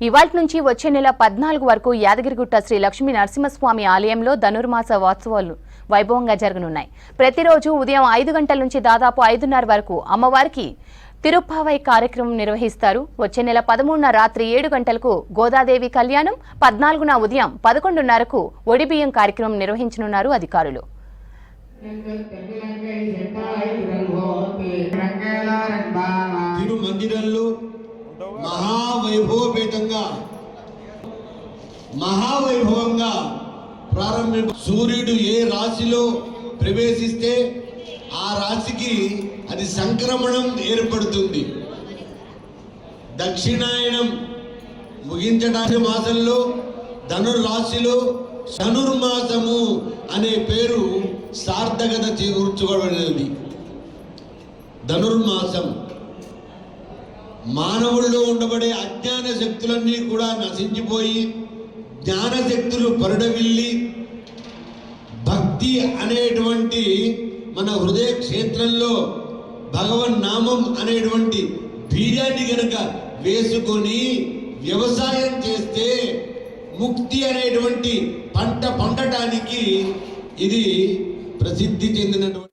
ఇవాల్టి నుంచి వచ్చే నెల 14 వరకు యాదగిరిగుట్ట శ్రీ లక్ష్మీ నరసింహస్వామి ఆలయంలో ధనుర్మాస ఉత్సవాలు వైభవంగా జరగనున్నాయి. ప్రతిరోజు ఉదయం 5 గంటల నుంచి దాదాపు 5:30 వరకు అమ్మవారికి తిరుప్పావై కార్యక్రమం నిర్వహిస్తారు. వచ్చే నెల 13న రాత్రి 7 గంటలకు గోదాదేవి కళ్యాణం, 14న ఉదయం 11:30కు ఒడిబియ్యం కార్యక్రమం నిర్వహించనున్నారు అధికారులు. మహావైభవంగా ప్రారంభం. సూర్యుడు ఏ రాశిలో ప్రవేశిస్తే ఆ రాశికి అది సంక్రమణం ఏర్పడుతుంది. దక్షిణాయనం ముగించడానికి మాసంలో ధనుర్రాశిలో ధనుర్మాసము అనే పేరు సార్థకత చేకూర్చబడినది. ధనుర్మాసం మానవుల్లో ఉండబడే అజ్ఞాన శక్తులన్నీ కూడా నశించిపోయి జ్ఞానశక్తులు పరిడవిల్లి భక్తి అనేటువంటి మన హృదయ క్షేత్రంలో భగవన్ నామం అనేటువంటి బీజాన్ని గనక వేసుకొని వ్యవసాయం చేస్తే ముక్తి అనేటువంటి పంట పండటానికి ఇది ప్రసిద్ధి చెందినటువంటి